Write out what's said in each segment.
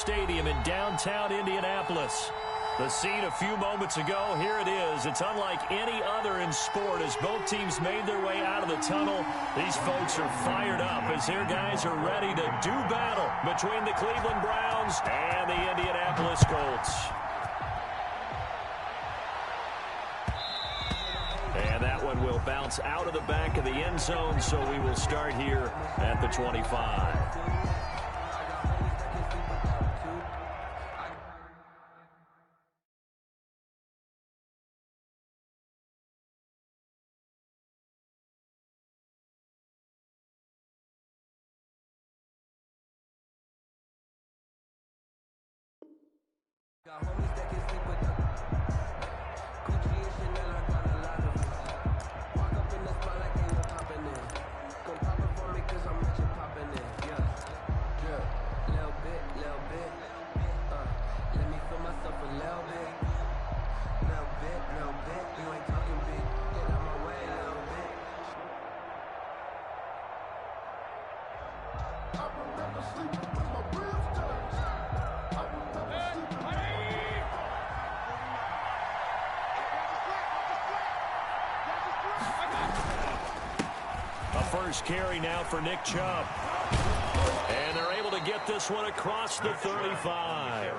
Stadium in downtown Indianapolis. The scene a few moments ago, here it is. It's unlike any other in sport as both teams made their way out of the tunnel. These folks are fired up as their guys are ready to do battle between the Cleveland Browns and the Indianapolis Colts. And that one will bounce out of the back of the end zone, so we will start here at the 25. Got homies that can sleep with the Gucci and Chanel, I got a lot of them. Walk up in the spot like they were popping in. Come pop it for me cause I'm rich and popping in. Yeah, little bit, let me feel myself a little bit. Little bit, you ain't talking big. Get out my way a little bit. I remember sleeping with my ribs touched. I remember sleeping with my A first carry now for Nick Chubb. And they're able to get this one across the 35.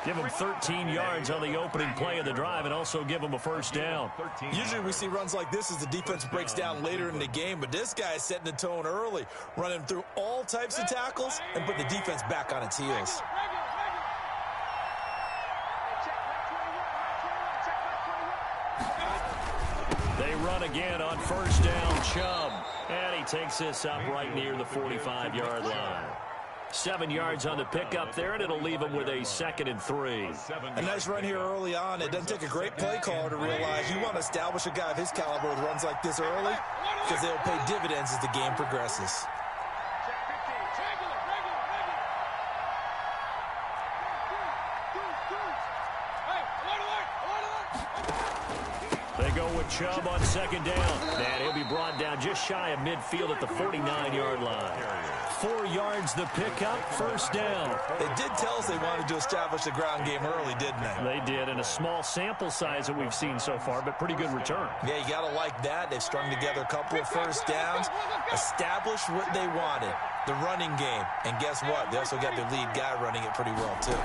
Give him 13 yards on the opening play of the drive and also give him a first down. Usually we see runs like this as the defense breaks down later in the game, but this guy is setting the tone early, running through all types of tackles and put the defense back on its heels. They run again on first down, Chubb. And he takes this up right near the 45-yard line. 7 yards on the pickup there, and it'll leave him with a 2nd and 3. A nice run here early on. It doesn't take a great play caller to realize you want to establish a guy of his caliber with runs like this early because they'll pay dividends as the game progresses. They go with Chubb on 2nd down. And he'll be brought down just shy of midfield at the 49-yard line. 4 yards the pickup, first down. They did tell us they wanted to establish the ground game early, didn't they? They did, in a small sample size that we've seen so far, but pretty good return. Yeah, you got to like that. They've strung together a couple of first downs, established what they wanted, the running game. And guess what? They also got their lead guy running it pretty well, too.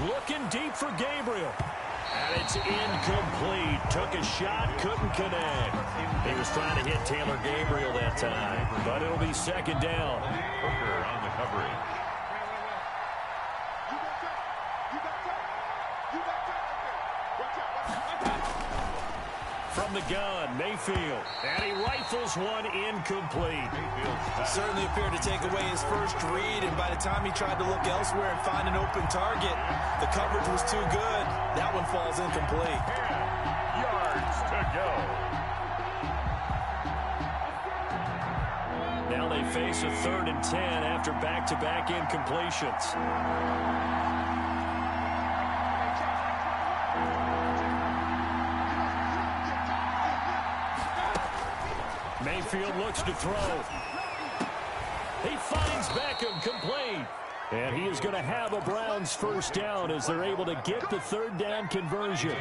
Looking deep for Gabriel. And it's incomplete. Took a shot, couldn't connect. He was trying to hit Taylor Gabriel that time. But it'll be 2nd down. Hooker on the coverage. From the gun, Mayfield. And he rifles one incomplete. Certainly appeared to take away his first read, and by the time he tried to look elsewhere and find an open target, the coverage was too good. That one falls incomplete. 10 yards to go. Now they face a 3rd and 10 after back-to-back incompletions. Mayfield looks to throw. He finds Beckham complete. And he is going to have a Browns first down as they're able to get the 3rd down conversion.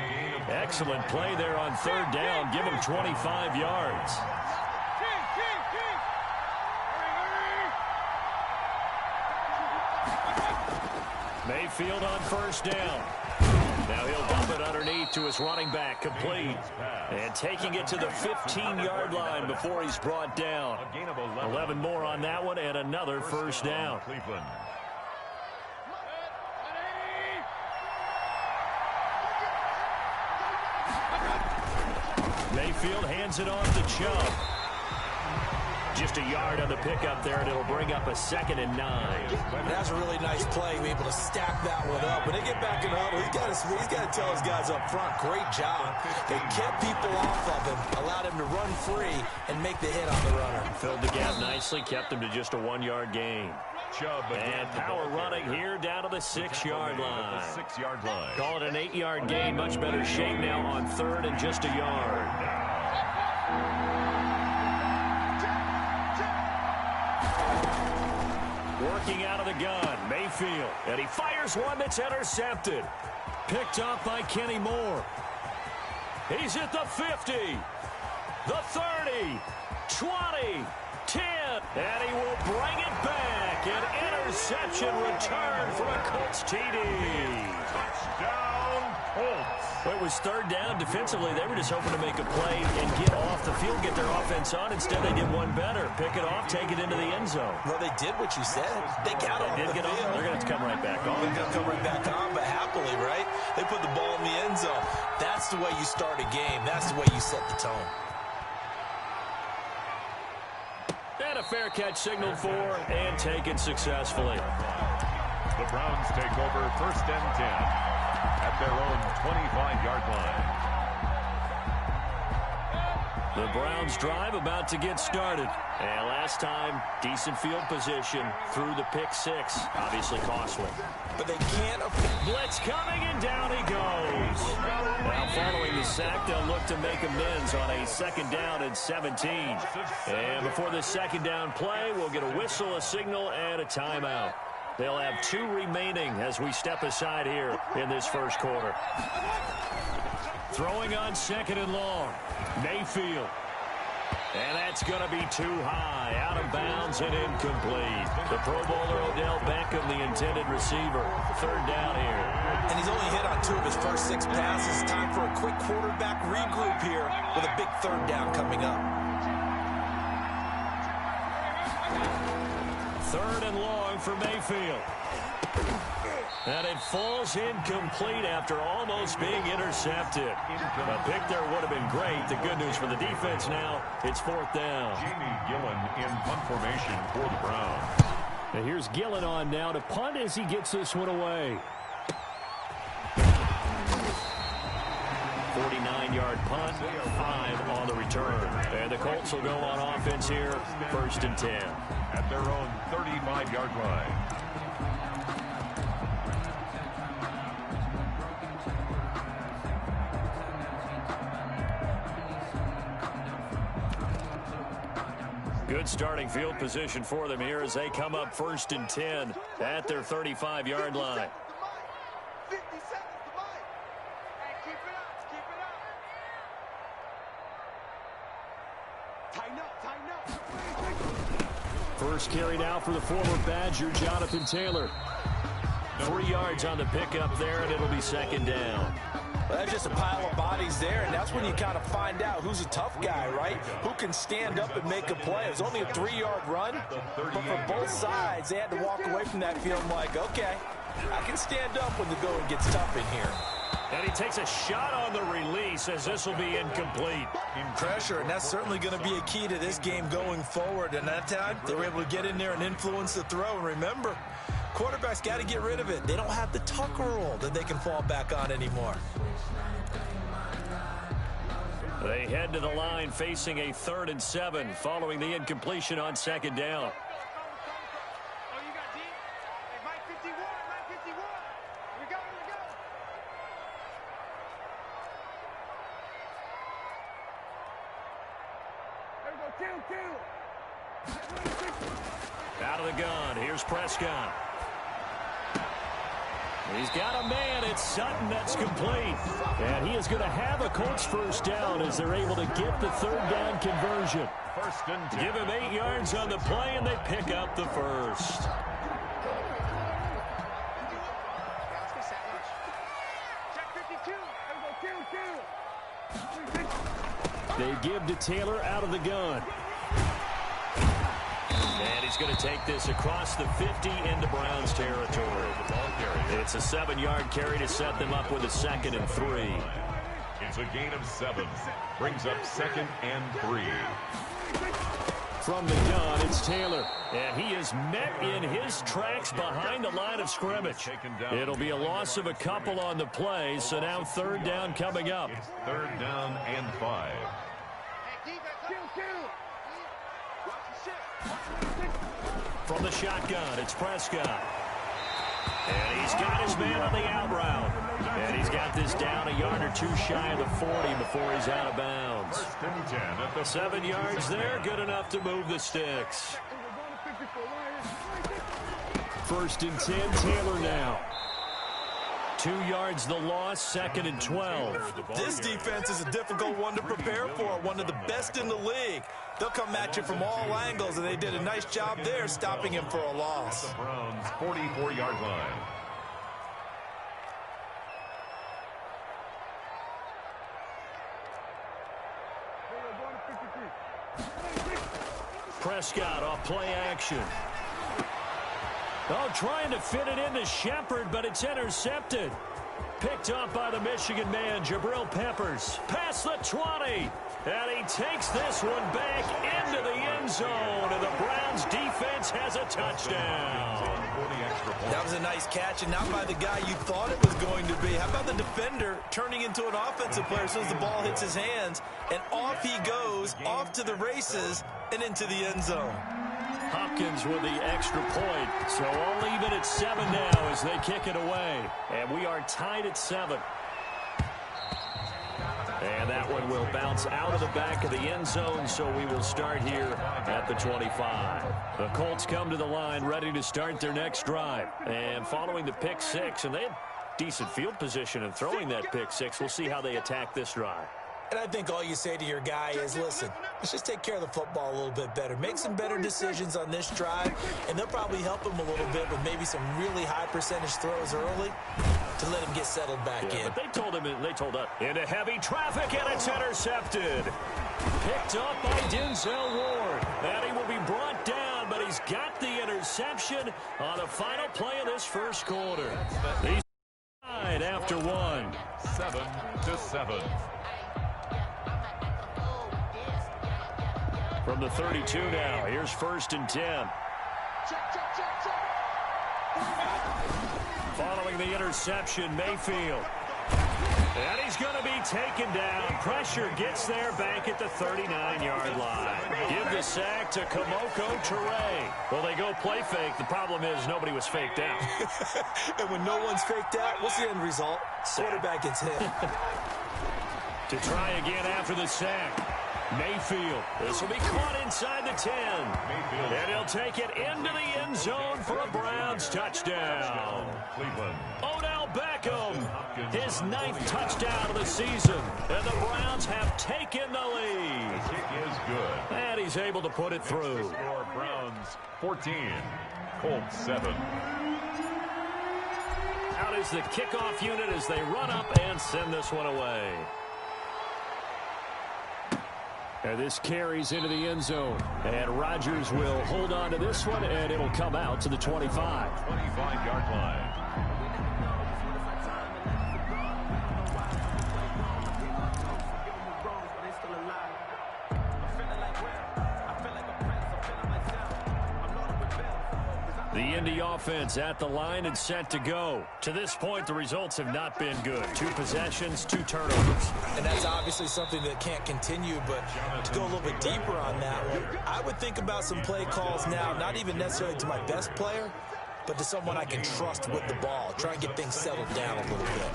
Excellent play there on 3rd down. Give him 25 yards. Mayfield on first down. Now he'll dump it underneath to his running back, complete. And taking it to the 15-yard line before he's brought down. 11 more on that one and another first down. Cleveland. Mayfield hands it off to Chubb. Just a yard on the pickup there, and it'll bring up a 2nd and 9. That's a really nice play, be able to stack that one up. When they get back in the huddle, he's got to tell his guys up front, great job. They kept people off of him, allowed him to run free and make the hit on the runner. Filled the gap nicely, kept him to just a 1-yard gain. And power running here down to the 6-yard line. Call it an 8-yard gain, much better shape now on 3rd and just a yard. Working out of the gun, Mayfield. And he fires one that's intercepted. Picked up by Kenny Moore. He's at the 50, the 30, 20, 10, and he will bring it back. An interception return for a Colts TD. Touchdown, Colts. It was third down. Defensively, they were just hoping to make a play and get off the field, get their offense on. Instead, they did one better. Pick it off, take it into the end zone. Well, they did what you said. They got off the field. They're going to have to come right back on. They're going to come right back on, but happily, right? They put the ball in the end zone. That's the way you start a game. That's the way you set the tone. And a fair catch signaled for and taken successfully. The Browns take over 1st and 10 at their own 25-yard line. The Browns drive about to get started. And last time, decent field position through the pick six. Obviously costly. But they can't blitz coming, and down he goes. Now following the sack, they'll look to make amends on a 2nd down and 17. And before the 2nd down play, we'll get a whistle, a signal, and a timeout. They'll have 2 remaining as we step aside here in this first quarter. Throwing on 2nd and long. Mayfield. And that's going to be too high. Out of bounds and incomplete. The Pro Bowler Odell Beckham, the intended receiver. 3rd down here. And he's only hit on 2 of his first 6 passes. Time for a quick quarterback regroup here with a big 3rd down coming up. 3rd and long for Mayfield. And it falls incomplete after almost being intercepted. A pick there would have been great. The good news for the defense now, it's 4th down. Jamie Gillen in punt formation for the Browns. And here's Gillen on now to punt as he gets this one away. 49-yard punt, 5 on the return. And the Colts will go on offense here, 1st and 10. At their own 35-yard line. Good starting field position for them here as they come up 1st and 10 at their 35-yard line. 50 seconds to buy. Hey, keep it up, keep it up. Tighten up, tighten up. First carry now for the former Badger, Jonathan Taylor. 3 yards on the pickup there, and it'll be 2nd down. Well, that's just a pile of bodies there, and that's when you kind of find out who's a tough guy, right? Who can stand up and make a play. It was only a 3-yard run, but for both sides, they had to walk away from that feeling like, okay, I can stand up when the going gets tough in here. And he takes a shot on the release as this will be incomplete. In pressure, and that's certainly going to be a key to this game going forward. And that time, they were able to get in there and influence the throw. And remember, quarterbacks got to get rid of it. They don't have the Tucker rule that they can fall back on anymore. They head to the line facing a 3rd and 7 following the incompletion on 2nd down. Oh, you got D? Hey, Mike 51, Mike 51. We go, we go. There we go, two. Out of the gun, here's Prescott. He's got a man. It's Sutton that's complete. And he is going to have a Colts 1st down as they're able to get the 3rd down conversion. 1st and 10. Give him 8 yards on the play, and they pick up the 1st. Check 52. They give to Taylor out of the gun. And he's going to take this across the 50 into Browns territory. It's a 7-yard carry to set them up with a 2nd and 3. It's a gain of 7. Brings up 2nd and 3. From the gun, it's Taylor. And he is met in his tracks behind the line of scrimmage. It'll be a loss of a couple on the play, so now 3rd down coming up. It's 3rd down and 5. From the shotgun, it's Prescott. And he's got his man on the out route. And he's got this down a yard or 2 shy of the 40 before he's out of bounds. 1st and 10 at the 7 yards there, good enough to move the sticks. first and 10. Taylor now. 2 yards the loss, 2nd and 12. This defense is a difficult one to prepare for, one of the best in the league. They'll come at you from all angles, and they did a nice job there stopping him for a loss. The Browns' 44-yard line. Prescott off play action. Oh, trying to fit it into Shepard, but it's intercepted. Picked up by the Michigan man, Jabril Peppers. Past the 20. And he takes this one back into the end zone. And the Browns defense has a touchdown. That was a nice catch, and not by the guy you thought it was going to be. How about the defender turning into an offensive player as soon as the ball hits his hands? And off he goes, off to the races, and into the end zone. Hopkins with the extra point. So all even at 7 now as they kick it away. And we are tied at 7. And that one will bounce out of the back of the end zone, so we will start here at the 25. The Colts come to the line ready to start their next drive. And following the pick 6, and they had decent field position in throwing that pick 6. We'll see how they attack this drive. And I think all you say to your guy is, listen, let's just take care of the football a little bit better. Make some better decisions on this drive, and they'll probably help him a little bit with maybe some really high percentage throws early to let him get settled back in. But they told us, into heavy traffic, and it's intercepted. Picked up by Denzel Ward. And he will be brought down, but he's got the interception on the final play of this first quarter. He's tied after 1. 7-7. From the 32 now, here's 1st and 10. Following the interception, Mayfield. And he's going to be taken down. Pressure gets there back at the 39-yard line. Give the sack to Kamoko Toure. Well, they go play fake. The problem is nobody was faked out. And when no one's faked out, what's the end result? Quarterback gets hit. To try again after the sack. Mayfield. This will be caught inside the 10. Mayfield. And he'll take it into the end zone for a Browns touchdown. Cleveland. Odell Beckham. His 9th touchdown of the season. And the Browns have taken the lead. The kick is good. And he's able to put it through. Score Browns 14. Colts 7. Out is the kickoff unit as they run up and send this one away. And this carries into the end zone. And Rodgers will hold on to this one, and it'll come out to the 25. 25-yard line. The Indy offense at the line and set to go. To this point, the results have not been good. 2 possessions, 2 turnovers. And that's obviously something that can't continue, but to go a little bit deeper on that one, I would think about some play calls now, not even necessarily to my best player, but to someone I can trust with the ball. Try and get things settled down a little bit.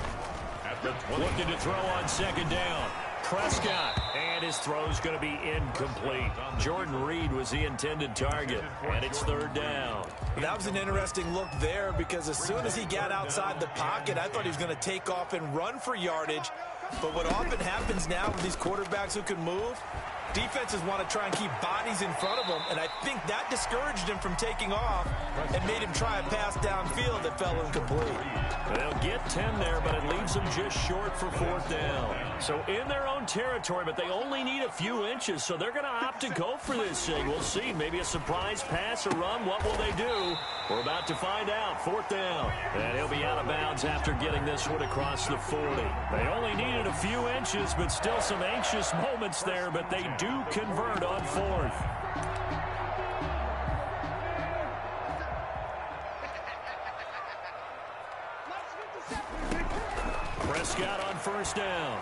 Looking to throw on 2nd down. Prescott, and his throw's going to be incomplete. Jordan Reed was the intended target, and it's 3rd down. That was an interesting look there because as soon as he got outside the pocket, I thought he was going to take off and run for yardage. But what often happens now with these quarterbacks who can move, defenses want to try and keep bodies in front of them, and I think that discouraged him from taking off and made him try a pass downfield that fell incomplete. They'll get 10 there, but it leaves them just short for 4th down. So in their own territory, but they only need a few inches, so they're going to opt to go for this thing. We'll see. Maybe a surprise pass or run. What will they do? We're about to find out. 4th down. And he'll be out of bounds after getting this one across the 40. They only needed a few inches, but still some anxious moments there, but they do convert on 4th. Prescott on 1st down.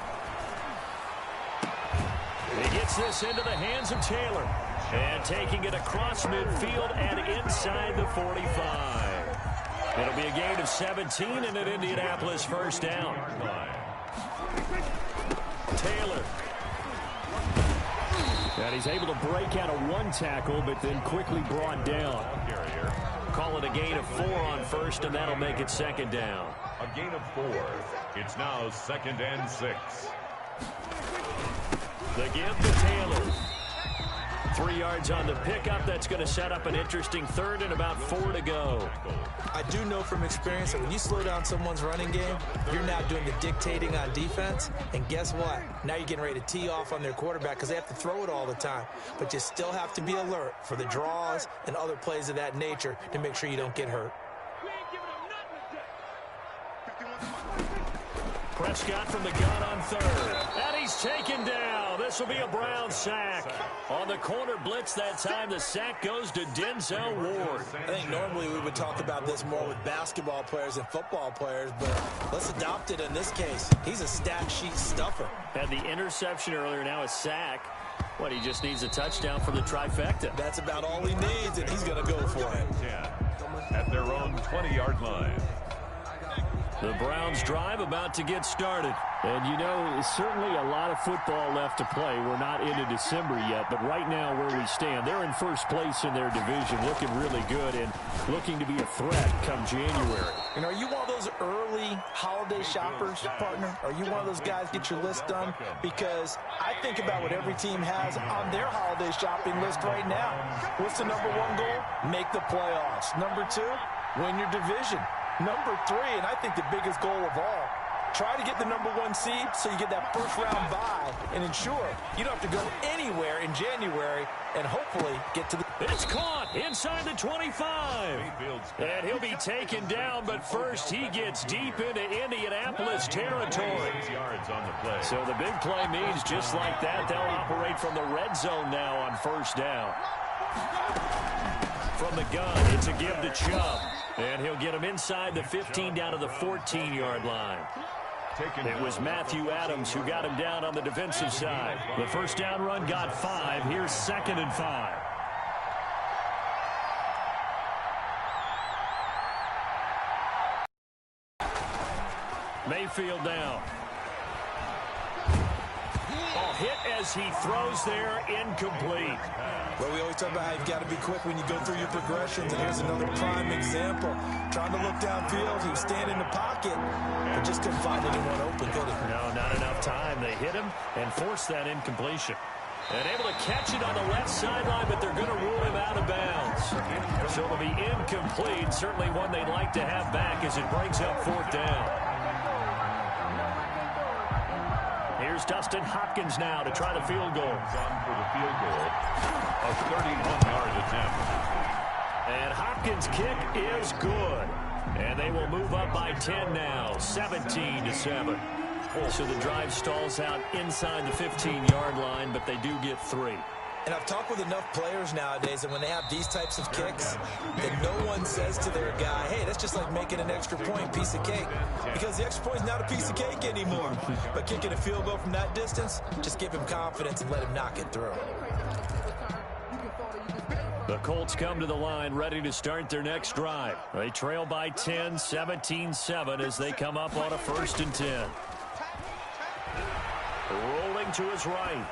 He gets this into the hands of Taylor. And taking it across midfield and inside the 45. It'll be a gain of 17 and an Indianapolis 1st down. Taylor. And he's able to break out of 1 tackle, but then quickly brought down. call it a gain of 4 on first, and that'll make it second down. A gain of 4. It's now 2nd and 6. The give to Taylor. 3 yards on the pickup. That's going to set up an interesting third and about 4 to go. I do know from experience that when you slow down someone's running game, you're now doing the dictating on defense. And guess what? Now you're getting ready to tee off on their quarterback because they have to throw it all the time. But you still have to be alert for the draws and other plays of that nature to make sure you don't get hurt. Prescott from the gun on third. And he's taken down. This will be a Brown sack. On the corner blitz that time, the sack goes to Denzel Ward. I think normally we would talk about this more with basketball players and football players, but let's adopt it in this case. He's a stat sheet stuffer. Had the interception earlier, now a sack. What, he just needs a touchdown for the trifecta. That's about all he needs, and he's going to go for it. 10 at their own 20-yard line. The Browns drive about to get started. And, you know, certainly a lot of football left to play. We're not into December yet, but right now where we stand, they're in first place in their division, looking really good and looking to be a threat come January. And are you one of those early holiday shoppers, partner? Are you one of those guys get your list done? Because I think about what every team has on their holiday shopping list right now. What's the number 1 goal? Make the playoffs. Number 2, win your division. Number 3, and I think the biggest goal of all, try to get the number 1 seed so you get that first-round bye and ensure you don't have to go anywhere in January and hopefully get to the... It's caught inside the 25. And he'll be taken down, but first he gets deep into Indianapolis territory. So the big play means just like that, they'll operate from the red zone now on first down. From the gun, it's a give to Chubb. And he'll get him inside the 15 down to the 14-yard line. It was Matthew Adams who got him down on the defensive side. The first down run got 5. Here's 2nd and 5. Mayfield down. Hit as he throws there, incomplete. Well, we always talk about how you've got to be quick when you go through your progressions, and here's another prime example. Trying to look downfield, he was standing in the pocket, but just couldn't find anyone open, could he? No, not enough time. They hit him and forced that incompletion. And able to catch it on the left sideline, but they're going to rule him out of bounds. So it'll be incomplete, certainly one they'd like to have back as it brings up 4th down. Here's Dustin Hopkins now to try the field goal. On for the field goal, a 31-yard attempt. And Hopkins' kick is good. And they will move up by 10 now, 17-7. So the drive stalls out inside the 15-yard line, but they do get 3. And I've talked with enough players nowadays, and when they have these types of kicks, that no one says to their guy, hey, that's just like making an extra point, piece of cake. Because the extra point is not a piece of cake anymore. But kicking a field goal from that distance, just give him confidence and let him knock it through. The Colts come to the line ready to start their next drive. They trail by 10, 17-7 as they come up on a 1st and 10. Rolling to his right.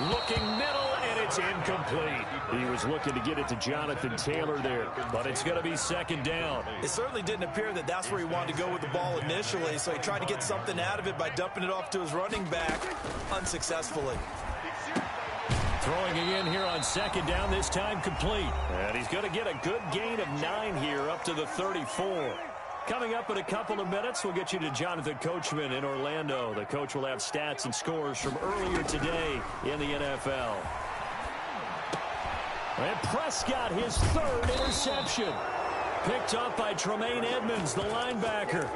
Looking middle, and it's incomplete. He was looking to get it to Jonathan Taylor there, but it's going to be 2nd down. It certainly didn't appear that that's where he wanted to go with the ball initially, so he tried to get something out of it by dumping it off to his running back unsuccessfully. Throwing again here on 2nd down, this time complete. And he's going to get a good gain of 9 here up to the 34. Coming up in a couple of minutes, we'll get you to Jonathan Coachman in Orlando. The coach will have stats and scores from earlier today in the NFL. And Prescott, his 3rd interception. Picked up by Tremaine Edmonds, the linebacker.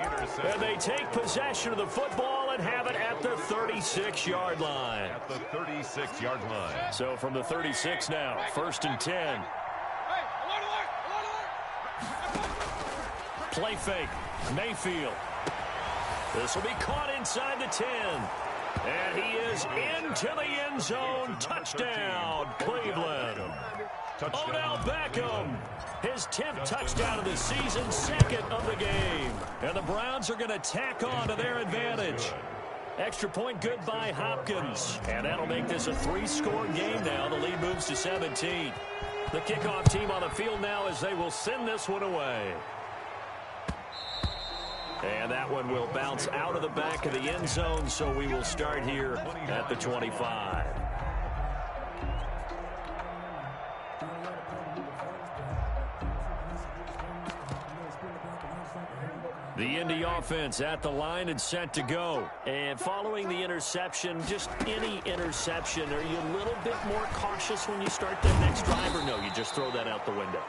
And they take possession of the football and have it at the 36-yard line. At the 36-yard line. So from the 36 now, 1st and 10. Play fake. Mayfield. This will be caught inside the 10. And he is into the end zone. Touchdown, Cleveland. Odell Beckham. His 10th touchdown of the season, 2nd of the game. And the Browns are going to tack on to their advantage. Extra point good by Hopkins. And that'll make this a 3-score game now. The lead moves to 17. The kickoff team on the field now as they will send this one away. And that one will bounce out of the back of the end zone, so we will start here at the 25. The Indy offense at the line and set to go. And following the interception, just any interception, are you a little bit more cautious when you start that next drive, or no, you just throw that out the window?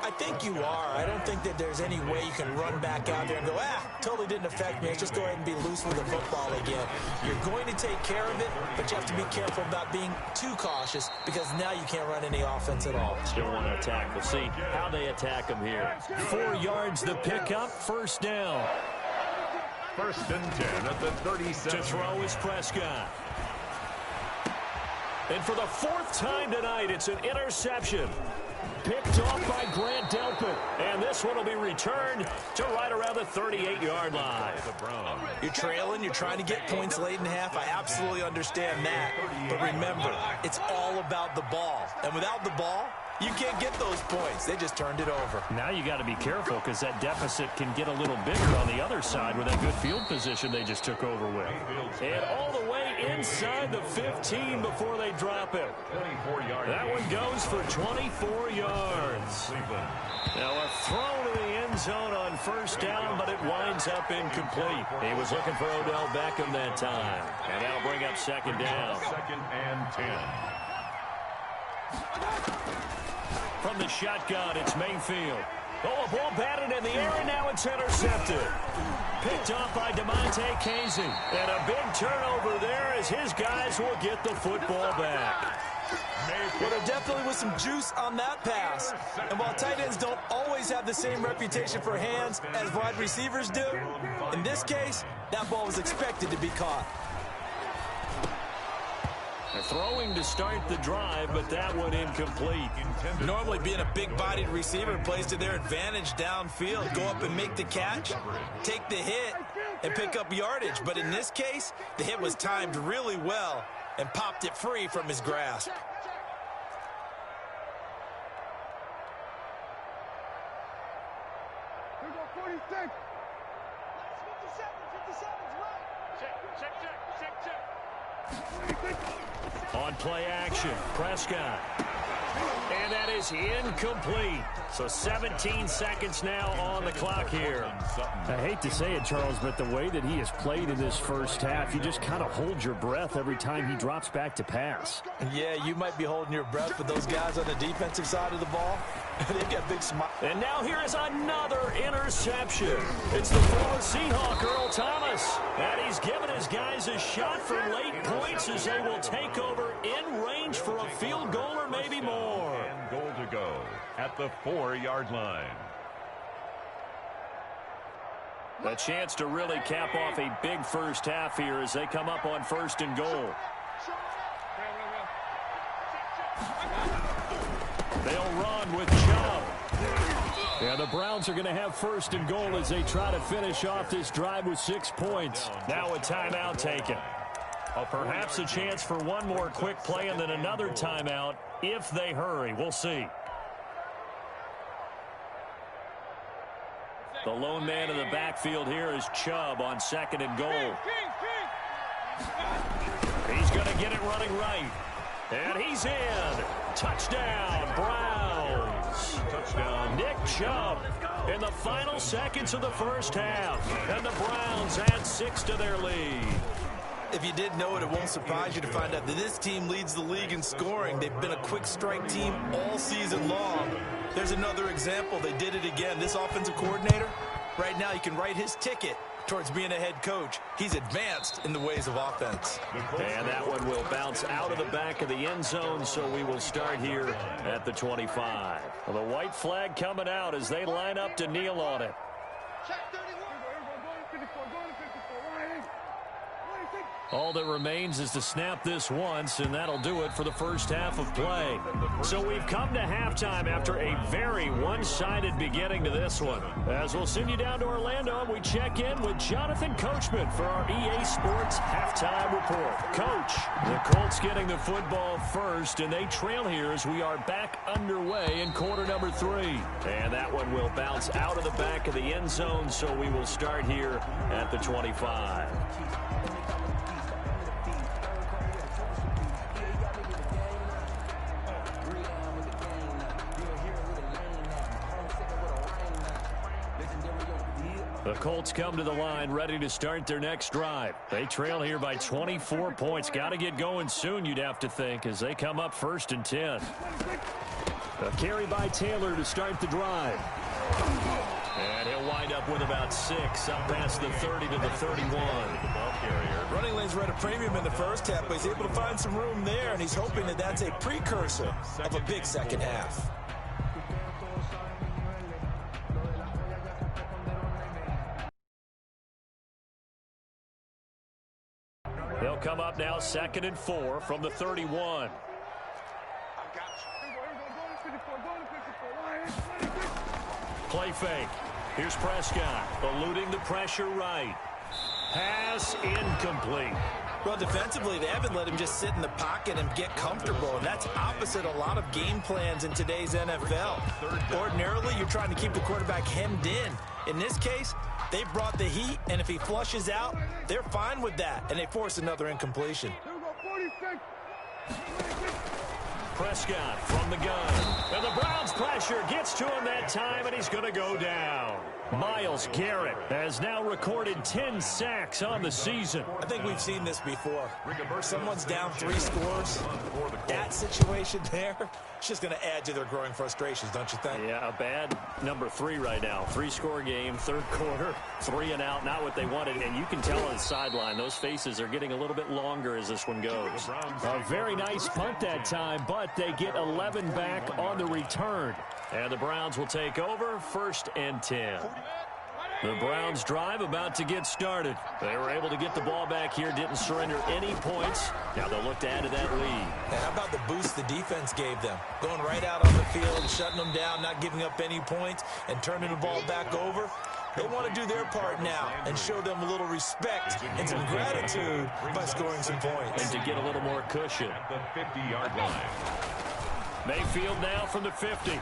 I think you are. I don't think that there's any way you can run back out there and go, totally didn't affect me. Let's just go ahead and be loose with the football again. You're going to take care of it, but you have to be careful about being too cautious because now you can't run any offense at all. Still want to attack. We'll see how they attack them here. 4 yards the pickup, first down. First and 10 at the 37. To throw is Prescott. And for the 4th time tonight, it's an interception. Picked off by Grant Delpit. And this one will be returned to right around the 38-yard line. You're trailing. You're trying to get points late in half. I absolutely understand that. But remember, it's all about the ball. And without the ball, you can't get those points. They just turned it over. Now you got to be careful because that deficit can get a little bigger on the other side with that good field position they just took over with. And all the way inside the 15 before they drop it. That one goes for 24 yards. Now a throw to the end zone on first down, but it winds up incomplete. He was looking for Odell Beckham that time. And that'll bring up second down. Second and 10. From the shotgun, it's Mayfield. Oh, a ball batted in the air, and now it's intercepted. Picked off by DeMonte Casey. And a big turnover there as his guys will get the football back. Well, there definitely was some juice on that pass. And while tight ends don't always have the same reputation for hands as wide receivers do, in this case, that ball was expected to be caught. They're throwing to start the drive, but that one incomplete. Normally being a big-bodied receiver plays to their advantage downfield. Go up and make the catch, take the hit, and pick up yardage. But in this case, the hit was timed really well and popped it free from his grasp. Here go 46. 57's right. Check. On play action, Prescott. And that is incomplete. So 17 seconds now on the clock here. I hate to say it, Charles, but the way that he has played in this first half, you just kind of hold your breath every time he drops back to pass. Yeah, you might be holding your breath, but those guys on the defensive side of the ball, they've got big smiles. And now here is another interception. It's the former Seahawk, Earl Thomas. And he's given his guys a shot for late points as they will take over in range for a field goal or maybe more. And goal to go at the 4-yard line. A chance to really cap off a big first half here as they come up on first and goal. They'll run with Chubb. And the Browns are going to have first and goal as they try to finish off this drive with 6 points. Now a timeout taken. Perhaps a chance for one more quick play and then another timeout if they hurry. We'll see. The lone man in the backfield here is Chubb on second and goal. He's going to get it running right. And he's in. Touchdown, Browns. Touchdown, Nick Chubb in the final seconds of the first half. And the Browns add 6 to their lead. If you didn't know it, it won't surprise you to find out that this team leads the league in scoring. They've been a quick strike team all season long. There's another example. They did it again. This offensive coordinator, right now, you can write his ticket towards being a head coach. He's advanced in the ways of offense. And that one will bounce out of the back of the end zone, so we will start here at the 25. Well, the white flag coming out as they line up to kneel on it. Check 31. Go to 54. Go to 54. All that remains is to snap this once, and that'll do it for the first half of play. So we've come to halftime after a very one-sided beginning to this one. As we'll send you down to Orlando, and we check in with Jonathan Coachman for our EA Sports Halftime Report. Coach, the Colts getting the football first, and they trail here as we are back underway in quarter number 3. And that one will bounce out of the back of the end zone, so we will start here at the 25. The Colts come to the line ready to start their next drive. They trail here by 24 points. Got to get going soon, you'd have to think, as they come up 1st and 10. A carry by Taylor to start the drive. And he'll wind up with about 6, up past the 30 to the 31. Running lanes were at a premium in the first half, but he's able to find some room there, and he's hoping that that's a precursor of a big second half. They'll come up now 2nd and 4 from the 31. Play fake. Here's Prescott, eluding the pressure right. Pass incomplete. Well, defensively, they haven't let him just sit in the pocket and get comfortable, and that's opposite a lot of game plans in today's NFL. Ordinarily, you're trying to keep the quarterback hemmed in. In this case, they brought the heat, and if he flushes out, they're fine with that, and they force another incompletion. Prescott from the gun. And the Browns' pressure gets to him that time, and he's going to go down. Myles Garrett has now recorded 10 sacks on the season. I think we've seen this before. Someone's down 3 scores. That situation there, it's just going to add to their growing frustrations, don't you think? Yeah, a bad number 3 right now. 3-score game, 3rd quarter, 3 and out, not what they wanted. And you can tell on the sideline, those faces are getting a little bit longer as this one goes. A very nice punt that time, but they get 11 back on the return. And the Browns will take over 1st and 10. The Browns drive about to get started. They were able to get the ball back here, didn't surrender any points. Now they'll look to add to that lead. And how about the boost the defense gave them? Going right out on the field, shutting them down, not giving up any points, and turning the ball back over. They want to do their part now and show them a little respect and some gratitude by scoring some points. And to get a little more cushion. At the 50-yard line. Mayfield now from the 50.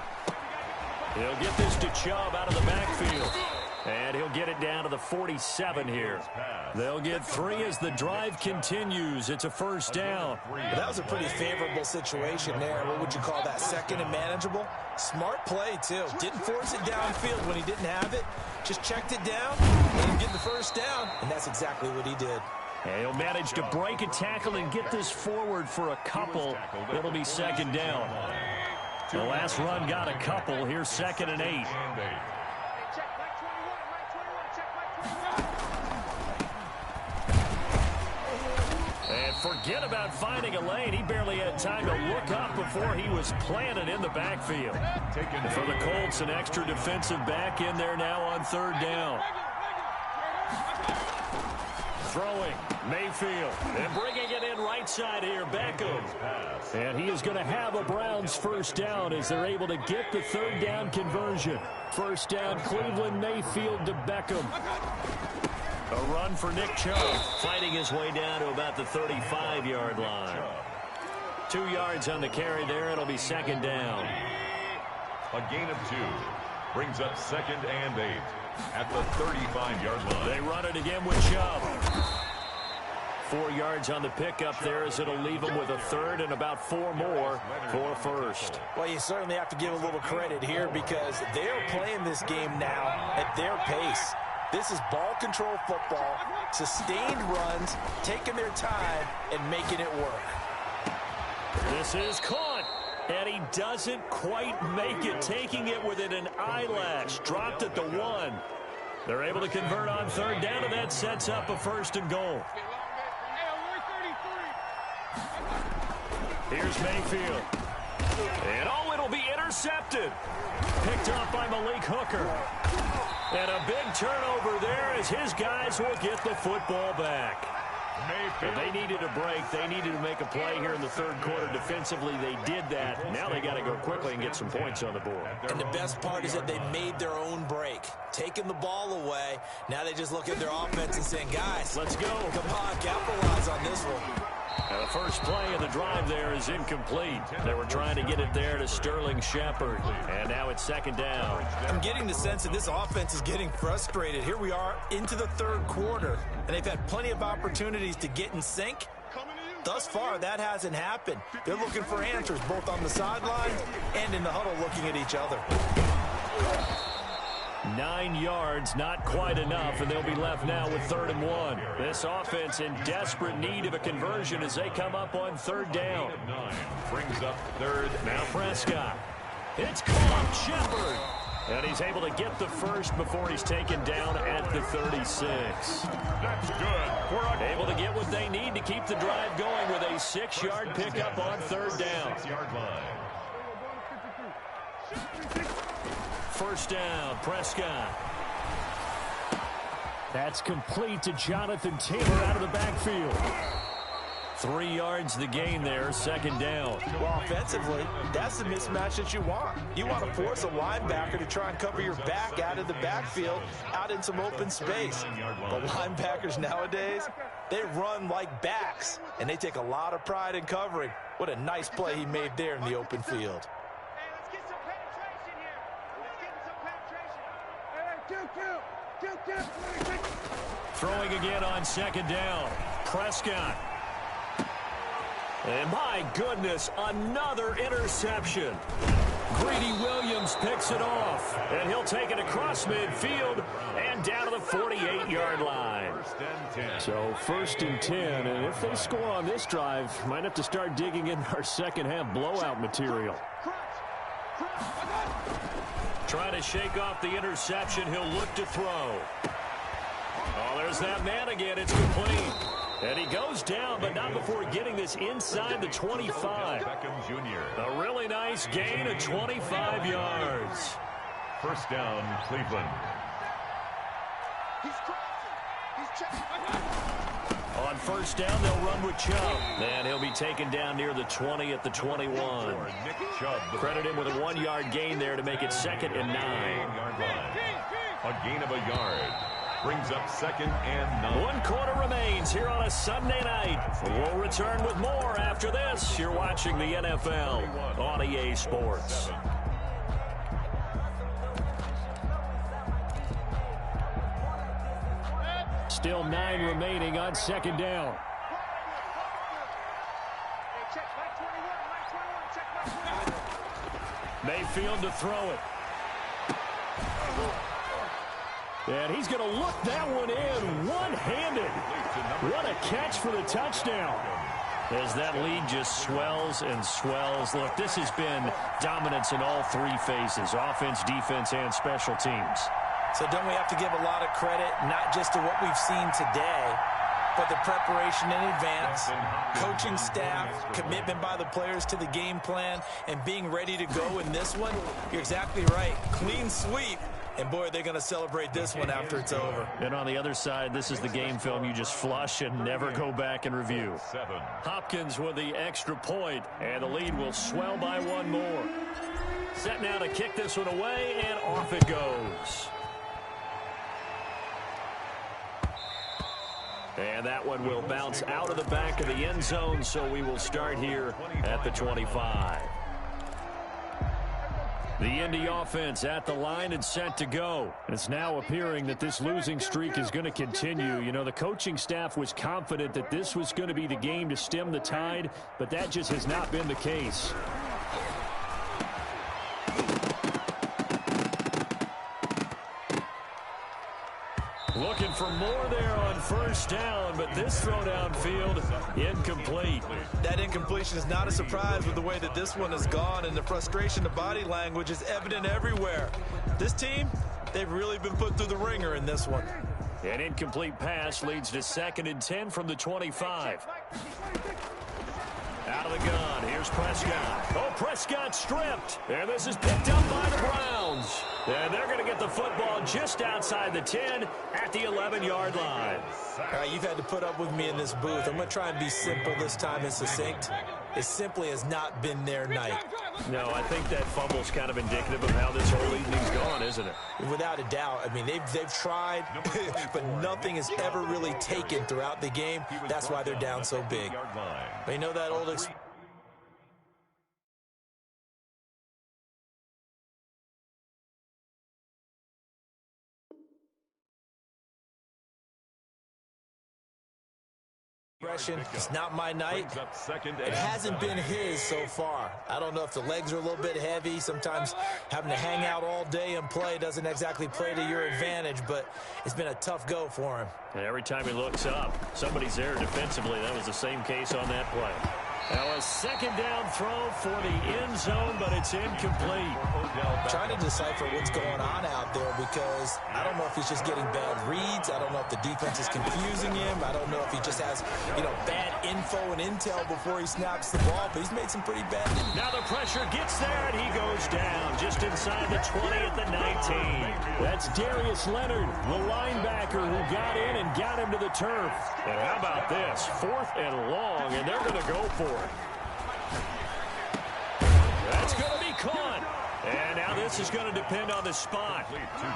He'll get this to Chubb out of the backfield. And he'll get it down to the 47 here. They'll get 3 as the drive continues. It's a 1st down. Well, that was a pretty favorable situation there. What would you call that? 2nd and manageable? Smart play, too. Didn't force it downfield when he didn't have it. Just checked it down, let him get the 1st down, and that's exactly what he did. And he'll manage to break a tackle and get this forward for a couple. It'll be 2nd down. The last run got a couple. Here's 2nd and 8. And forget about finding a lane. He barely had time to look up before he was planted in the backfield. And for the Colts, an extra defensive back in there now on 3rd down. Throwing, Mayfield, and bringing it in right side here, Beckham. And he is going to have a Browns 1st down as they're able to get the 3rd down conversion. 1st down, Cleveland, Mayfield to Beckham. A run for Nick Chubb, fighting his way down to about the 35-yard line. 2 yards on the carry there. It'll be 2nd down. A gain of 2 brings up 2nd and 8 at the 35-yard line. They run it again with Chubb. 4 yards on the pickup there as it'll leave them with a 3rd and about 4 more for 1st. Well, you certainly have to give a little credit here because they're playing this game now at their pace. This is ball control football, sustained runs, taking their time, and making it work. This is caught, and he doesn't quite make it, taking it within an eyelash. Dropped at the 1. They're able to convert on 3rd down, and that sets up a 1st and goal. Here's Mayfield. And it'll be intercepted. Picked off by Malik Hooker. And a big turnover there as his guys will get the football back. If they needed a break, they needed to make a play here in the third quarter. Defensively, they did that. Now they got to go quickly and get some points on the board. And the best part is that they made their own break, taking the ball away. Now they just look at their offense and saying, guys, let's go. Come on, capitalize on this one. And the first play of the drive there is incomplete. They were trying to get it there to Sterling Shepard. And now it's second down. I'm getting the sense that this offense is getting frustrated. Here we are into the third quarter, and they've had plenty of opportunities to get in sync. Thus far, that hasn't happened. They're looking for answers both on the sidelines and in the huddle looking at each other. 9 yards, not quite enough, and they'll be left now with 3rd and 1. This offense in desperate need of a conversion as they come up on 3rd down. Brings up 3rd. Now Prescott. It's caught. Shepard. And he's able to get the first before he's taken down at the 36. That's good. Able to get what they need to keep the drive going with a 6-yard pickup on 3rd down. 6-yard line. First down, Prescott. That's complete to Jonathan Taylor out of the backfield. 3 yards the gain there, 2nd down. Well, offensively, that's the mismatch that you want. You want to force a linebacker to try and cover your back out of the backfield, out in some open space. But linebackers nowadays, they run like backs, and they take a lot of pride in covering. What a nice play he made there in the open field. Throwing again on 2nd down. Prescott. And my goodness, another interception. Greedy Williams picks it off. And he'll take it across midfield and down to the 48-yard line. So 1st and 10. And if they score on this drive, might have to start digging in our second half blowout material. Trying to shake off the interception. He'll look to throw. Oh, there's that man again. It's complete. And he goes down, but not before getting this inside the 25. Beckham Jr. A really nice gain of 25 yards. First down, Cleveland. On first down, they'll run with Chubb. And he'll be taken down near the 20 at the 21. Nick Chubb. Credit him with a 1-yard gain there to make it 2nd and 9. 9-yard line. A gain of a yard. Brings up 2nd and 9. 1 quarter remains here on a Sunday night. We'll return with more after this. You're watching the NFL on EA Sports. Still 9 remaining on 2nd down. Mayfield to throw it. And he's going to look that one in one-handed. What a catch for the touchdown. As that lead just swells and swells. Look, this has been dominance in all 3 phases, offense, defense, and special teams. So don't we have to give a lot of credit, not just to what we've seen today, but the preparation in advance, coaching staff, commitment by the players to the game plan, and being ready to go in this one? You're exactly right. Clean sweep. And, boy, they're going to celebrate this one after it's over. And on the other side, this is the game film you just flush and never go back and review. 7. Hopkins with the extra point, and the lead will swell by 1 more. Set now to kick this one away, and off it goes. And that one will bounce out of the back of the end zone, so we will start here at the 25. The Indy offense at the line and set to go. It's now appearing that this losing streak is going to continue. You know, the coaching staff was confident that this was going to be the game to stem the tide, but that just has not been the case. Looking for more there on first down, but this throw downfield incomplete. That incompletion is not a surprise with the way that this one has gone, and the frustration, the body language is evident everywhere. This team, they've really been put through the ringer in this one. An incomplete pass leads to 2nd and 10 from the 25. Out of the gun, here's Prescott. Oh, Prescott stripped. And this is picked up by the Browns. And they're going to get the football just outside the 10 at the 11-yard line. All right, you've had to put up with me in this booth. I'm going to try and be simple this time and succinct. It simply has not been their night. No, I think that fumble's kind of indicative of how this whole evening's gone, isn't it? Without a doubt. I mean, they've tried, but nothing has ever really taken throughout the game. That's why they're down so big. They know that old It's not my night. It hasn't been his so far. I don't know if the legs are a little bit heavy. Sometimes having to hang out all day and play doesn't exactly play to your advantage, but it's been a tough go for him. And every time he looks up, somebody's there defensively. That was the same case on that play. Now a second down throw for the end zone, but it's incomplete. Trying to decipher what's going on out there because I don't know if he's just getting bad reads. I don't know if the defense is confusing him. I don't know if he just has, bad info and intel before he snaps the ball, but he's made some pretty bad. Now the pressure gets there, and he goes down just inside the 20 at the 19. That's Darius Leonard, the linebacker who got in and got him to the turf. And how about this? 4th and long, and they're going to go for it. That's going to be caught. And now this is going to depend on the spot.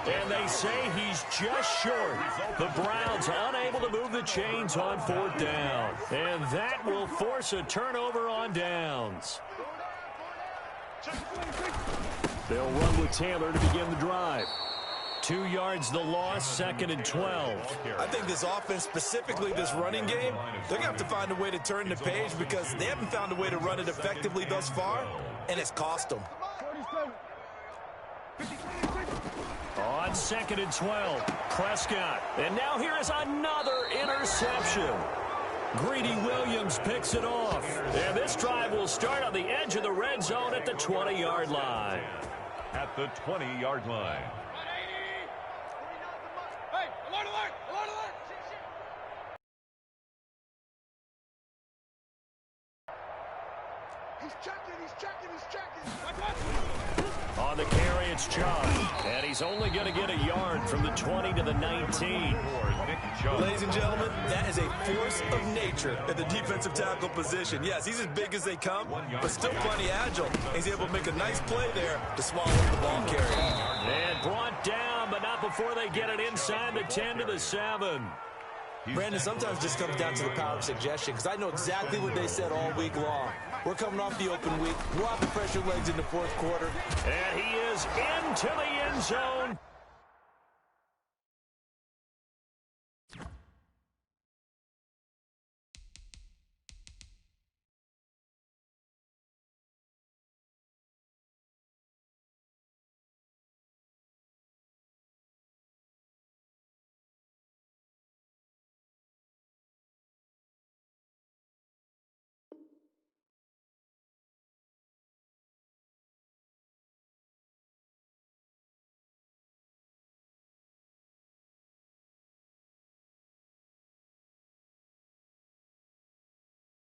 And they say he's just short. The Browns unable to move the chains on 4th down. And that will force a turnover on downs. They'll run with Taylor to begin the drive. 2 yards the loss, 2nd and 12. I think this offense, specifically this running game, they're going to have to find a way to turn the page because they haven't found a way to run it effectively thus far, and it's cost them. On 2nd and 12, Prescott. And now here is another interception. Greedy Williams picks it off. And this drive will start on the edge of the red zone at the 20-yard line. At the 20-yard line. He's checking. On the carry, it's Chubb. And he's only going to get a yard from the 20 to the 19. Ladies and gentlemen, that is a force of nature at the defensive tackle position. Yes, he's as big as they come, but still plenty agile. He's able to make a nice play there to swallow up the ball carrier. And brought down, but not before they get it inside the 10 to the 7. Brandon, sometimes just comes down to the power of suggestion because I know exactly what they said all week long. We're coming off the open week. We'll have to pressure legs in the 4th quarter. And he is into the end zone.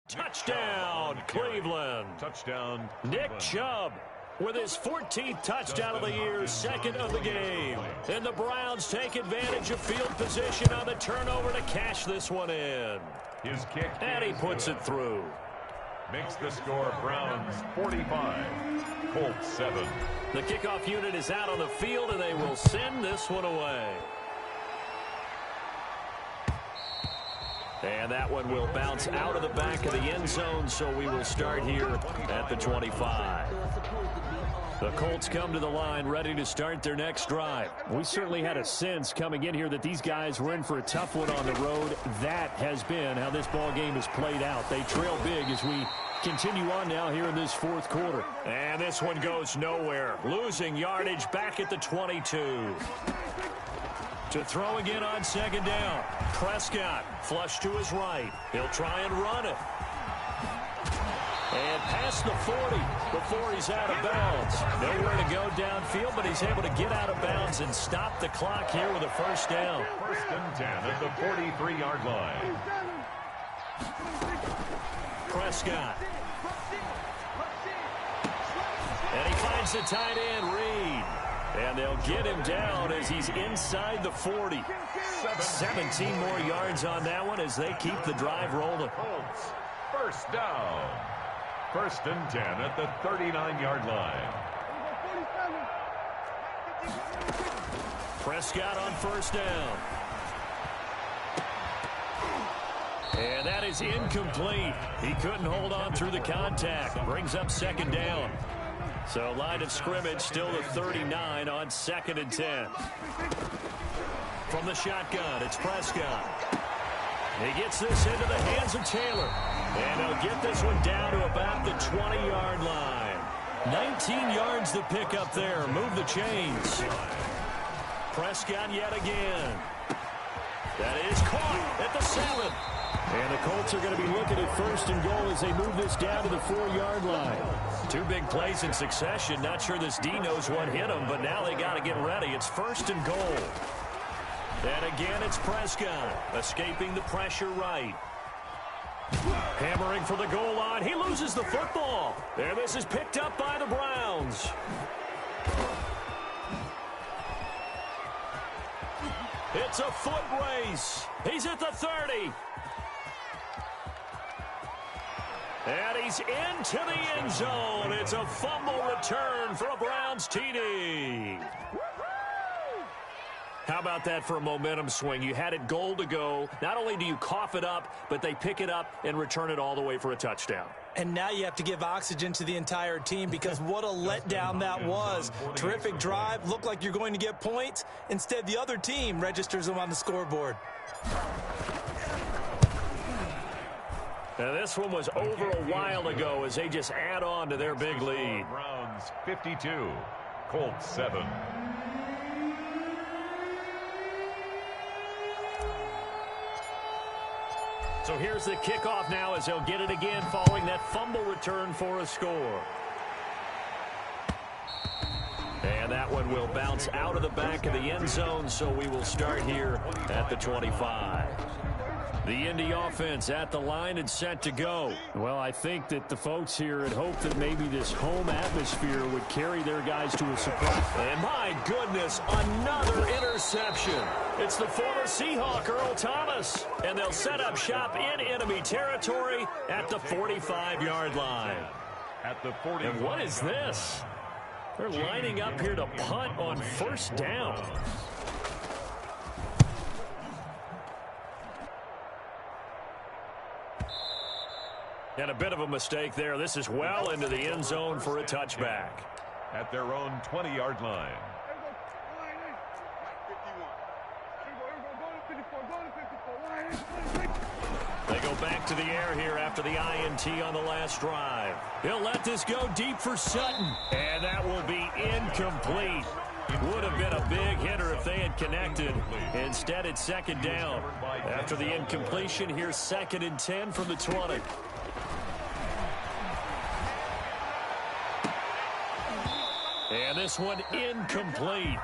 Touchdown, Cleveland. Touchdown, Nick Chubb with his 14th touchdown of the year, 2nd of the game. And the Browns take advantage of field position on the turnover to cash this one in. His kick. And he puts it through. Makes the score Browns 45, Colts 7. The kickoff unit is out on the field, and they will send this one away. And that one will bounce out of the back of the end zone, so we will start here at the 25. The Colts come to the line ready to start their next drive. We certainly had a sense coming in here that these guys were in for a tough one on the road. That has been how this ball game has played out. They trail big as we continue on now here in this 4th quarter. And this one goes nowhere. Losing yardage back at the 22. To throw again on 2nd down. Prescott flush to his right. He'll try and run it. And past the 40 before he's out of bounds. Nowhere to go downfield, but he's able to get out of bounds and stop the clock here with a 1st down. 1st and 10 at the 43-yard line. Prescott And he finds the tight end, Reed. And they'll get him down as he's inside the 40. 17 more yards on that one as they keep the drive rolling. Colts, first down. 1st and 10 at the 39-yard line. Prescott on 1st down. And that is incomplete. He couldn't hold on through the contact. Brings up 2nd down. So line of scrimmage still the 39 on 2nd and 10. From the shotgun, it's Prescott. He gets this into the hands of Taylor. And he'll get this one down to about the 20-yard line. 19 yards to pick up there. Move the chains. Prescott yet again. That is caught at the 7. And the Colts are going to be looking at 1st and goal as they move this down to the 4-yard line. 2 big plays in succession. Not sure this D knows what hit him, but now they got to get ready. It's 1st and goal. And again, it's Prescott escaping the pressure right. Hammering for the goal line. He loses the football. And this is picked up by the Browns. It's a foot race. He's at the 30. And he's into the end zone. It's a fumble return for a Browns TD. How about that for a momentum swing? You had it goal to go. Not only do you cough it up, but they pick it up and return it all the way for a touchdown. And now you have to give oxygen to the entire team because what a letdown that was. Terrific drive. Looked like you're going to get points. Instead, the other team registers them on the scoreboard. Now, this one was over a while ago as they just add on to their big lead. Browns 52, Colts 7. So here's the kickoff now as they'll get it again following that fumble return for a score. And that one will bounce out of the back of the end zone, so we will start here at the 25. The Indy offense at the line and set to go. Well, I think that the folks here had hoped that maybe this home atmosphere would carry their guys to a surprise. And my goodness, another interception. It's the former Seahawk, Earl Thomas. And they'll set up shop in enemy territory at the 45-yard line. At the 40. And what is this? They're lining up here to punt on 1st down. And a bit of a mistake there. This is well into the end zone for a touchback. At their own 20-yard line. They go back to the air here after the INT on the last drive. He'll let this go deep for Sutton. And that will be incomplete. Would have been a big hitter if they had connected. Instead, it's 2nd down. After the incompletion, here's 2nd and 10 from the 20. And this one incomplete.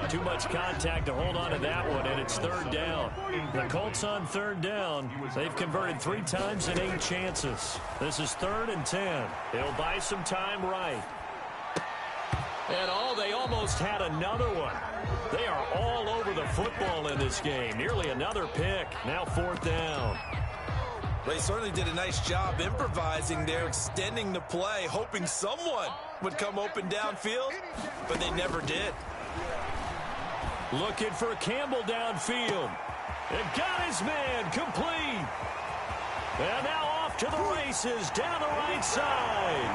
Too much contact to hold on to that one, and it's 3rd down. The Colts on 3rd down. They've converted 3 times in 8 chances. This is 3rd and 10. They'll buy some time right. And they almost had another one. They are all over the football in this game. Nearly another pick. Now 4th down. They certainly did a nice job improvising there, extending the play, hoping someone would come open downfield, but they never did. Looking for Campbell downfield. And got his man complete. And now off to the races down the right side.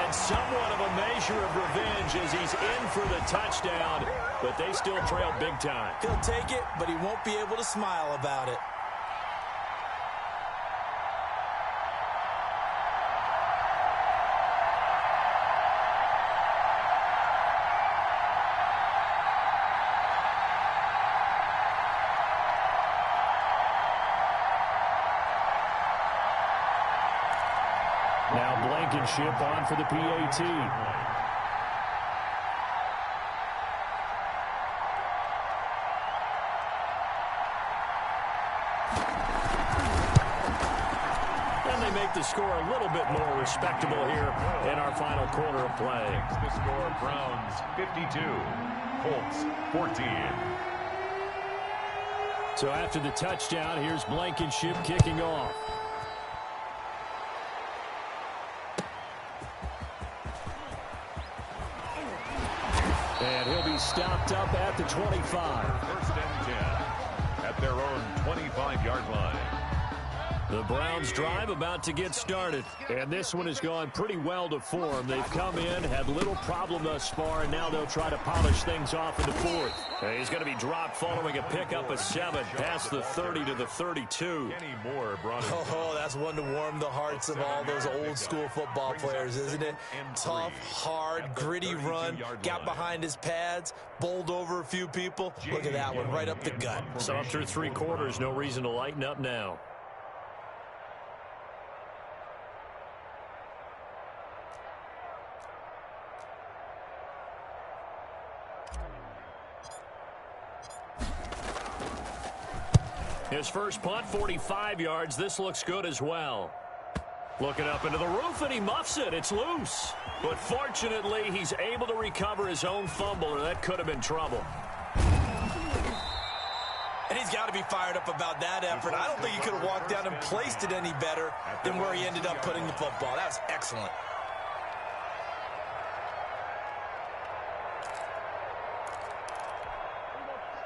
And somewhat of a measure of revenge as he's in for the touchdown, but they still trail big time. He'll take it, but he won't be able to smile about it. Now Blankenship on for the PAT. make the score a little bit more respectable here in our final quarter of play. The score, Browns 52, Colts 14. So after the touchdown, here's Blankenship kicking off. And he'll be stopped up at the 25. First and 10 at their own 25-yard line. The Browns drive about to get started. And this one has gone pretty well to form. They've come in, had little problem thus far, and now they'll try to polish things off in the fourth. And he's going to be dropped following a pickup of 7 past the 30 to the 32. Kenny Moore brought it. Oh, that's one to warm the hearts of all those old-school football players, isn't it? Tough, hard, gritty run, got behind his pads, bowled over a few people. Look at that one, right up the gut. So up through 3 quarters, no reason to lighten up now. His first punt, 45 yards. This looks good as well. Looking up into the roof, and he muffs it. It's loose. But fortunately, he's able to recover his own fumble, or that could have been trouble. And he's got to be fired up about that effort. I don't think he could have walked down and placed it any better than where he ended up putting the football. That was excellent.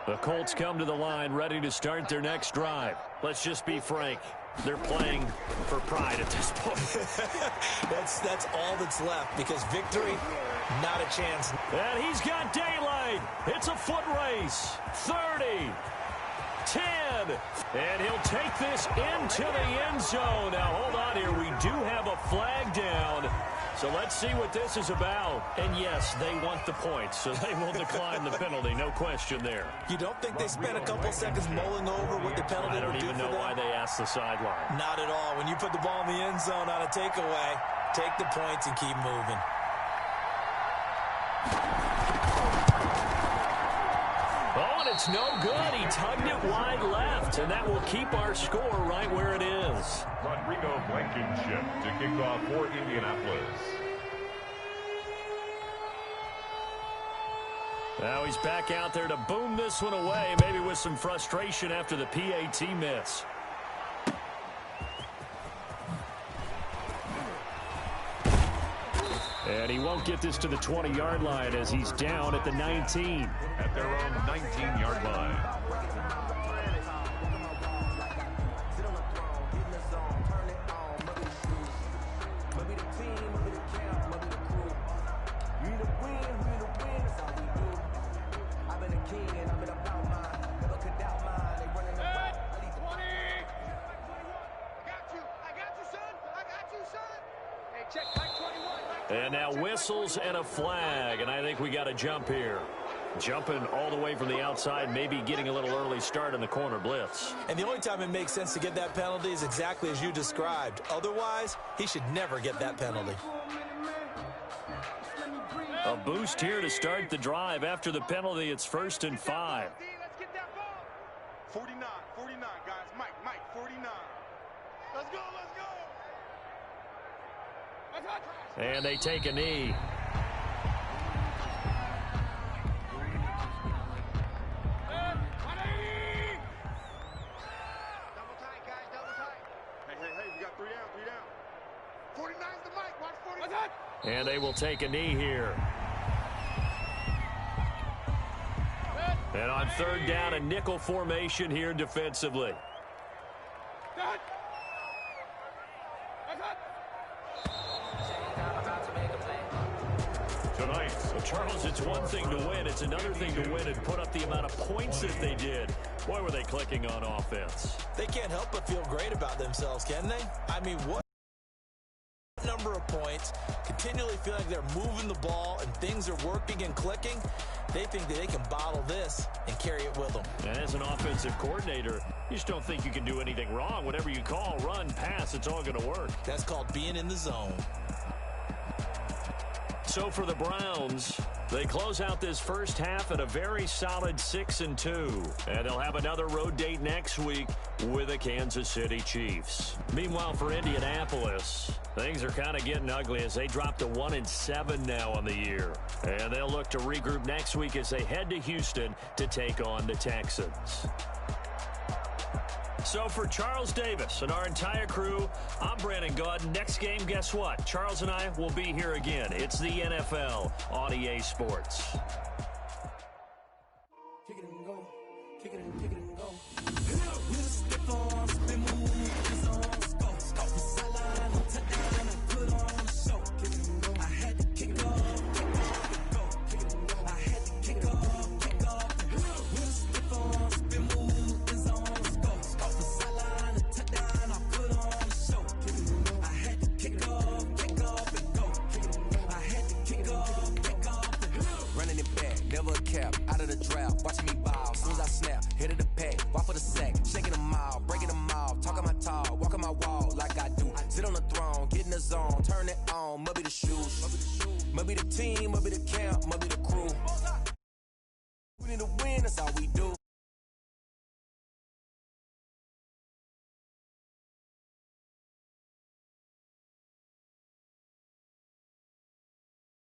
The Colts come to the line ready to start their next drive. Let's just be frank. They're playing for pride at this point. That's all that's left, because victory, not a chance. And he's got daylight. It's a foot race. 30, 10, and he'll take this into the end zone. Now, hold on here. We do have a flag down. So let's see what this is about. And yes, they want the points, so they will decline the penalty. No question there. You don't think they spent a couple seconds mulling over what the penalty I don't would do even for know them? why they asked the sideline. Not at all. When you put the ball in the end zone on a takeaway, take the points and keep moving. Oh, and it's no good. He tugged it wide left, and that will keep our score right where it is. Rodrigo Blankenship to kick off for Indianapolis. Now he's back out there to boom this one away, maybe with some frustration after the PAT miss. And he won't get this to the 20-yard line as he's down at the 19. At their own 19-yard line. And now whistles and a flag, and I think we got a jump here. Jumping all the way from the outside, maybe getting a little early start in the corner blitz. And the only time it makes sense to get that penalty is exactly as you described. Otherwise, he should never get that penalty. A boost here to start the drive. After the penalty, it's 1st and 5. Let's get that ball. 49, guys. Mike, 49. Let's go. And they take a knee. Double tight, guys, double tight. Hey, we got 3 down. 49's the mic, watch 49. And they will take a knee here. And on 3rd down, a nickel formation here defensively. Tonight, Charles, it's one thing to win. It's another thing to win and put up the amount of points that they did. Boy, were they clicking on offense. They can't help but feel great about themselves, can they? I mean, what number of points, continually feel like they're moving the ball and things are working and clicking. They think that they can bottle this and carry it with them. And as an offensive coordinator, you just don't think you can do anything wrong. Whatever you call, run, pass, it's all going to work. That's called being in the zone. So for the Browns, they close out this first half at a very solid 6-2. And they'll have another road date next week with the Kansas City Chiefs. Meanwhile, for Indianapolis, things are kind of getting ugly as they drop to 1-7 now on the year. And they'll look to regroup next week as they head to Houston to take on the Texans. So for Charles Davis and our entire crew, I'm Brandon Gaudin. Next game, guess what? Charles and I will be here again. It's the NFL on EA Sports. Kick it and go. Kick it and go. Out of the draft, watching me ball. Soon as I snap, hit of the pack, walk for the sack, shaking them all, breaking them all, talking my talk, walking my wall like I do. Sit on the throne, get in the zone, turn it on, must be the shoes, must be the team, must be the camp, must be the crew. We need to win, that's all we do.